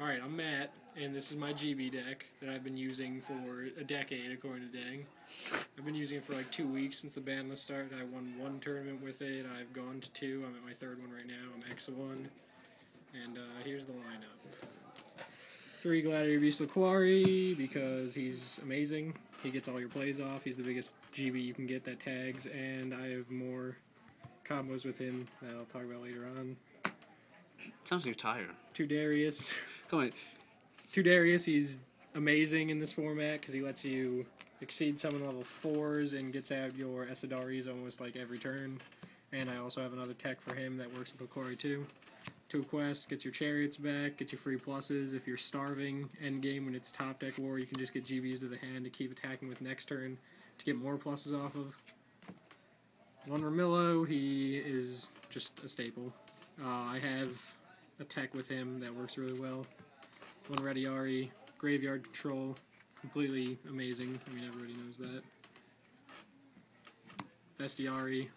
Alright, I'm Matt, and this is my GB deck that I've been using for a decade, according to Dang. I've been using it for like 2 weeks since the ban list started. I won 1 tournament with it, I've gone to 2, I'm at my 3rd one right now, I'm X1. And here's the lineup. 3 Gladiator Beast Laquari, because he's amazing. He gets all your plays off, he's the biggest GB you can get that tags, and I have more combos with him that I'll talk about later on. Sounds like you're tired. 2 Darius. Come on. 2 Darius, he's amazing in this format because he lets you exceed summon level 4s and gets out your Esadaris almost like every turn. And I also have another tech for him that works with Laquari too. 2 quests, gets your chariots back, gets you free pluses. If you're starving endgame when it's top deck war, you can just get GBs to the hand to keep attacking with next turn to get more pluses off of. 1 Ramillo, he is just a staple. I have a tech with him that works really well. 1 Rediari, graveyard control, completely amazing. I mean, everybody knows that. Bestiari,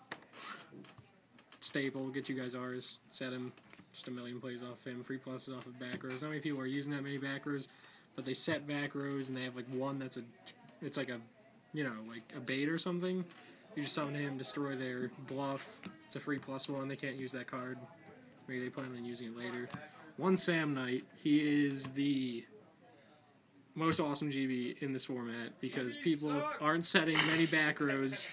staple, get you guys ours, set him, just a million plays off him, free pluses off of back rows. Not many people are using that many back rows, but they set back rows and they have like one that's it's like a, you know, like a bait or something. You just summon him, destroy their bluff. It's a free +1, they can't use that card. Maybe they plan on using it later. 1 Sam Knight, he is the most awesome GB in this format because people aren't setting many back rows,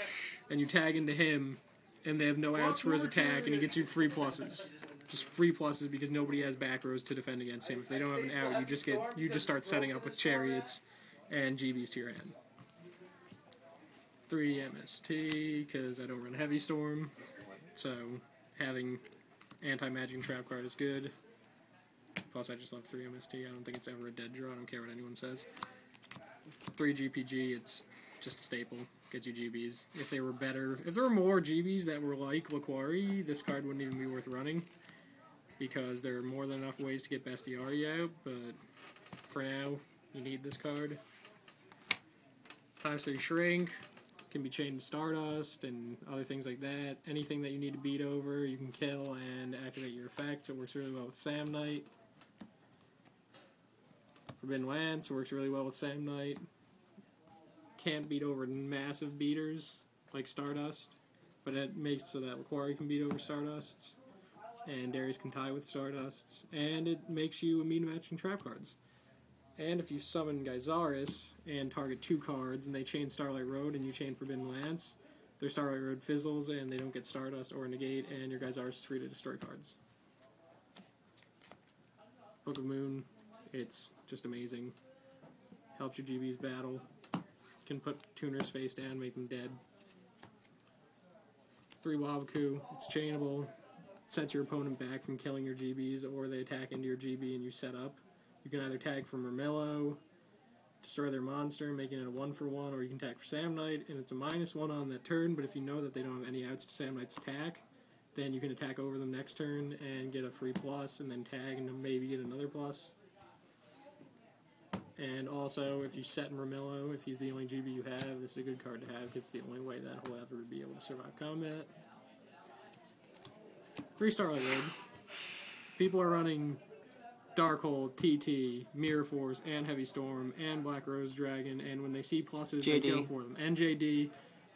and you tag into him, and they have no outs for his attack, and he gets you free pluses. Just free pluses because nobody has back rows to defend against him. If they don't have an out, you just start setting up with chariots and GBs to your hand. 3 MST because I don't run Heavy Storm, so having anti-magic and trap card is good. Plus, I just love 3 MST. I don't think it's ever a dead draw. I don't care what anyone says. 3 GPG, it's just a staple. Gets you GBs. If they were better, if there were more GBs that were like Laquari, this card wouldn't even be worth running because there are more than enough ways to get Bestiari out, but for now, you need this card. ×3 Shrink. Can be chained to Stardust and other things like that. Anything that you need to beat over, you can kill and activate your effects. It works really well with Sam Knight. Forbidden Lance works really well with Sam Knight. Can't beat over massive beaters like Stardust, but it makes so that Laquari can beat over Stardusts, and Darius can tie with Stardusts, and it makes you immune to matching trap cards. And if you summon Gyzaris and target 2 cards and they chain Starlight Road and you chain Forbidden Lance, their Starlight Road fizzles and they don't get Stardust or negate, and your Gyzaris is free to destroy cards. Book of Moon, it's just amazing. Helps your GBs battle. Can put tuners face down, make them dead. 3 Wabaku, it's chainable. Sets your opponent back from killing your GBs, or they attack into your GB and you set up. You can either tag from Ramillo, destroy their monster, making it a 1-for-1, or you can tag for Sam Knight, and it's a -1 on that turn, but if you know that they don't have any outs to Sam Knight's attack, then you can attack over them next turn and get a free plus, and then tag and maybe get another plus. And also, if you set Ramillo, if he's the only GB you have, this is a good card to have, because it's the only way that he'll ever be able to survive combat. 3 Starlight Road. People are running Darkhold, TT, Mirror Force, and Heavy Storm, and Black Rose Dragon, and when they see pluses, they go for them. And JD.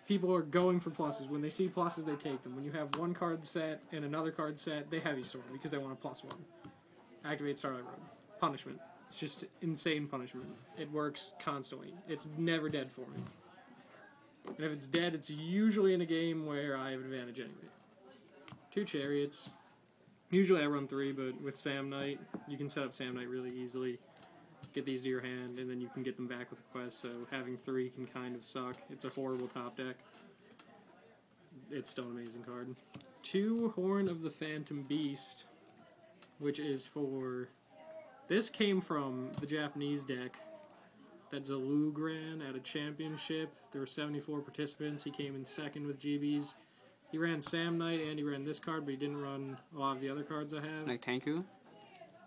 People are going for pluses. When they see pluses, they take them. When you have 1 card set and another card set, they Heavy Storm because they want a +1. Activate Starlight Road. Punishment. It's just insane punishment. It works constantly. It's never dead for me. And if it's dead, it's usually in a game where I have an advantage anyway. 2 Chariots. Usually I run 3, but with Sam Knight, you can set up Sam Knight really easily. Get these to your hand, and then you can get them back with a quest, so having 3 can kind of suck. It's a horrible top deck. It's still an amazing card. 2 Horn of the Phantom Beast, which is for... This came from the Japanese deck that Zalug ran at a championship. There were 74 participants. He came in 2nd with GBs. He ran Sam Knight and he ran this card, but he didn't run a lot of the other cards I have. Like Tengu?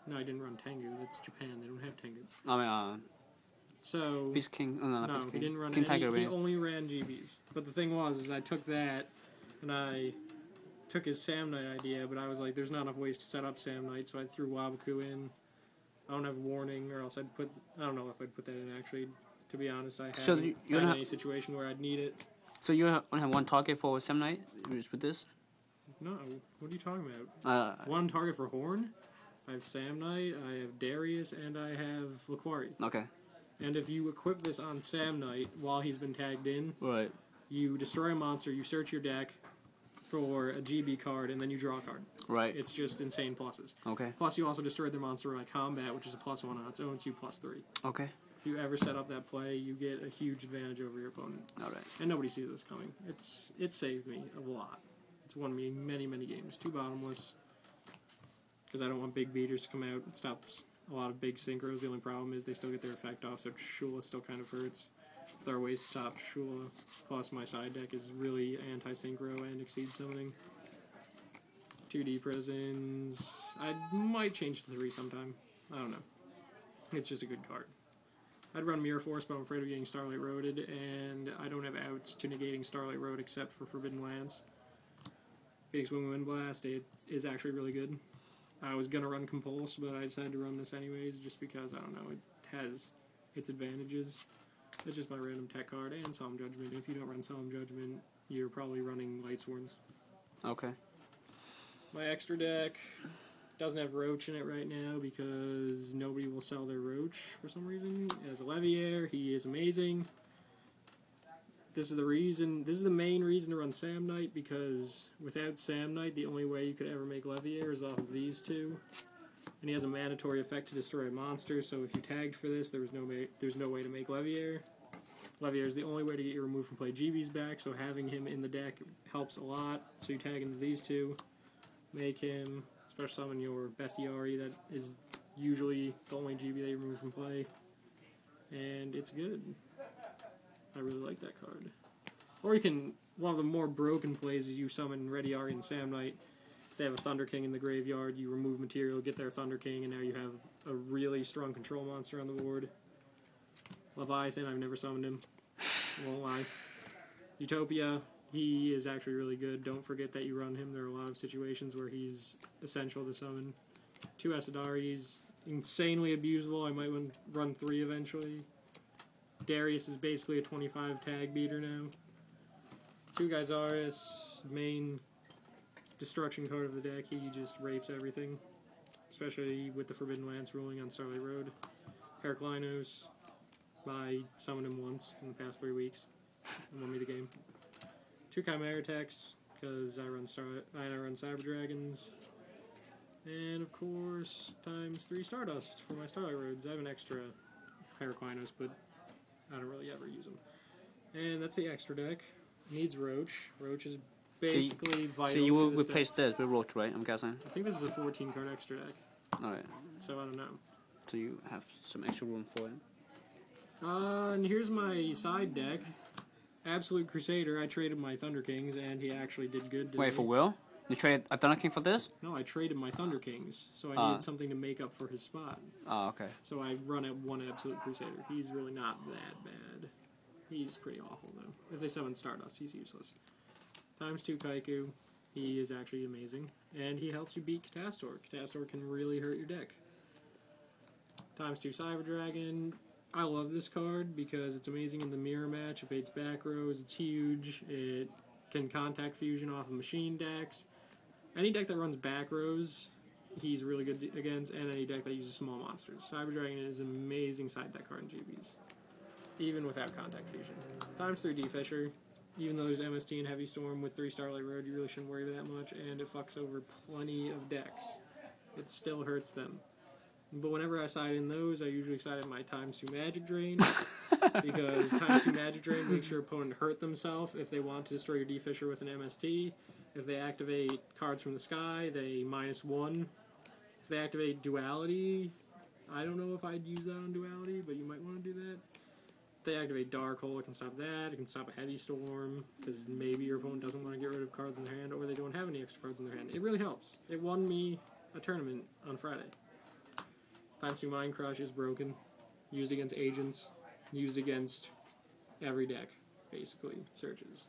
No, he didn't run Tengu. That's Japan. They don't have Tengu. I mean, so... Beast King. Oh, no, not no, Beast King. He didn't run King any. Tiger, he only ran GBs. But the thing was, is I took that and I took his Sam Knight idea, but I was like, there's not enough ways to set up Sam Knight, so I threw Wabaku in. I don't have warning, or else I'd put... I don't know if I'd put that in, actually. To be honest, I So haven't you had don't any situation where I'd need it. So you only have one target for Sam Knight with this? No, what are you talking about? One target for Horn? I have Sam Knight, I have Darius, and I have Laquari. Okay. And if you equip this on Sam Knight while he's been tagged in, Right. you destroy a monster, you search your deck for a GB card, and then you draw a card. Right. It's just insane pluses. Okay. Plus, you also destroyed their monster by combat, which is a +1 on its own, so you +3. Okay. If you ever set up that play, you get a huge advantage over your opponent. All right. And nobody sees this coming. It saved me a lot. It's won me many, many games. 2 bottomless, because I don't want big beaters to come out. It stops a lot of big synchros. The only problem is they still get their effect off, so Shula still kind of hurts. With our waist stop Shula, plus my side deck is really anti-synchro and exceed summoning. 2D prisons. I might change to 3 sometime. I don't know. It's just a good card. I'd run Mirror Force, but I'm afraid of getting Starlight Roaded, and I don't have outs to negating Starlight Road except for Forbidden Lands. Phoenix Wing Wind Blast, it is actually really good. I was going to run Compulse, but I decided to run this anyways, just because, I don't know, it has its advantages. It's just my random tech card, and Solemn Judgment. If you don't run Solemn Judgment, you're probably running Lightsworns. Okay. My extra deck doesn't have Roach in it right now because nobody will sell their Roach for some reason. It has a Leviair. He is amazing. This is the reason. This is the main reason to run Sam Knight, because without Sam Knight, the only way you could ever make Leviair is off of these two. And he has a mandatory effect to destroy a monster. So if you tagged for this, there's no way to make Leviair. Leviair is the only way to get your remove from play GBs back. So having him in the deck helps a lot. So you tag into these two, make him special summon your Bestiari. That is usually the only GB that you remove from play, and it's good. I really like that card. Or you can, one of the more broken plays is you summon Rediari and Sam Knight. If they have a Thunder King in the graveyard, you remove material, get their Thunder King, and now you have a really strong control monster on the board. Leviathan, I've never summoned him. Won't lie. Utopia, he is actually really good. Don't forget that you run him. There are a lot of situations where he's essential to summon. 2 Asidaris, insanely abusable. I might run 3 eventually. Darius is basically a 25 tag beater now. 2 Gyzaris, main destruction card of the deck. He just rapes everything, especially with the Forbidden Lands ruling on Starlight Road. Heraclinos, I summoned him once in the past 3 weeks and won me the game. 2 Chimera Techs, because I run Cyber Dragons. And of course, ×3 Stardust for my Starlight Roads. I have an extra Heraclinos, but I don't really ever use them. And that's the extra deck. Needs Roach. Roach is basically vital. So you will to this replace deck. this with Roach, right? I'm guessing. I think this is a 14 card extra deck. Alright. So I don't know. So you have some extra room for him. And here's my side deck. Absolute Crusader. I traded my Thunder Kings, and he actually did good today. Wait, for Will? You traded a Thunder King for this? No, I traded my Thunder Kings, so I needed something to make up for his spot. Oh, okay. So I run at 1 Absolute Crusader. He's really not that bad. He's pretty awful, though. If they summon Stardust, he's useless. ×2 Kaiku. He is actually amazing. And he helps you beat Catastor. Catastor can really hurt your deck. ×2 Cyber Dragon. I love this card because it's amazing in the mirror match. It baits back rows. It's huge. It can contact fusion off of machine decks. Any deck that runs back rows, he's really good against, and any deck that uses small monsters. Cyber Dragon is an amazing side deck card in GBs, even without contact fusion. ×3 D-Fisher. Even though there's MST and Heavy Storm with 3 Starlight Road, you really shouldn't worry that much, and it fucks over plenty of decks. It still hurts them. But whenever I side in those, I usually side in my ×2 Magic Drain, because ×2 Magic Drain makes your opponent hurt themselves if they want to destroy your D-Fisher with an MST. If they activate cards from the sky, they -1. If they activate Duality, I don't know if I'd use that on Duality, but you might want to do that. If they activate Dark Hole, it can stop that. It can stop a Heavy Storm, because maybe your opponent doesn't want to get rid of cards in their hand, or they don't have any extra cards in their hand. It really helps. It won me a tournament on Friday. ×2 Mind Crush is broken. Used against agents. Used against every deck, basically. Searches.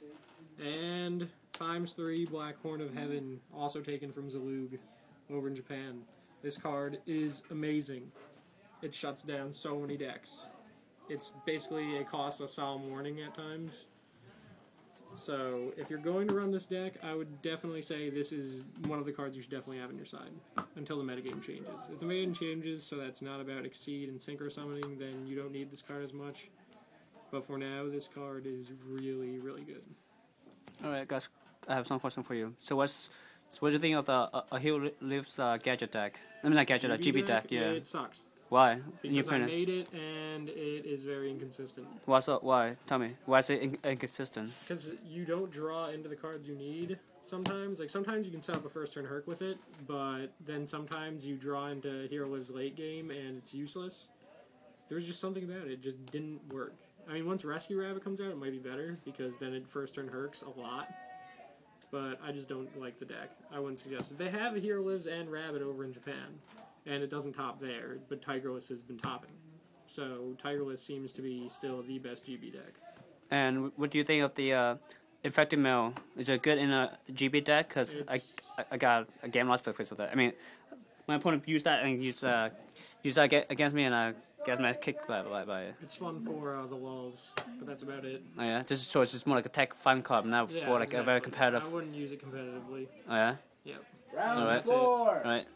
And ×3 Black Horn of Heaven, also taken from Zalug over in Japan. This card is amazing. it shuts down so many decks. It's basically a cost a solemn warning at times. So, if you're going to run this deck, I would definitely say this is one of the cards you should definitely have on your side until the metagame changes. If the metagame changes so that's not about Exceed and Synchro Summoning, then you don't need this card as much. But for now, this card is really, really good. Alright, guys, I have some question for you. So what do you think of the A Hero Lives gadget deck? I mean, not gadget, a GB deck, yeah. It sucks. Why? Because I made it, and it is very inconsistent. Why? Tell me. Why is it inconsistent? Because you don't draw into the cards you need sometimes. Like, sometimes you can set up a first turn Herc with it, but then sometimes you draw into Hero Lives late game, and it's useless. There's just something about it. It just didn't work. I mean, once Rescue Rabbit comes out, it might be better, because then it first turn Hercs a lot. But I just don't like the deck. I wouldn't suggest it. They have a Hero Lives and Rabbit over in Japan. And it doesn't top there, but Tigerless has been topping. So Tigerless seems to be still the best GB deck. And what do you think of the Infected Mail? Is it good in a GB deck? Because I got a game loss with that. I mean, my opponent used that and used that against me, and I got my kick by it. It's fun for the lulls, but that's about it. Oh yeah, so it's just more like a tech fun card now for like a very competitive. I wouldn't use it competitively. Oh yeah. Yeah. Round 4. All right.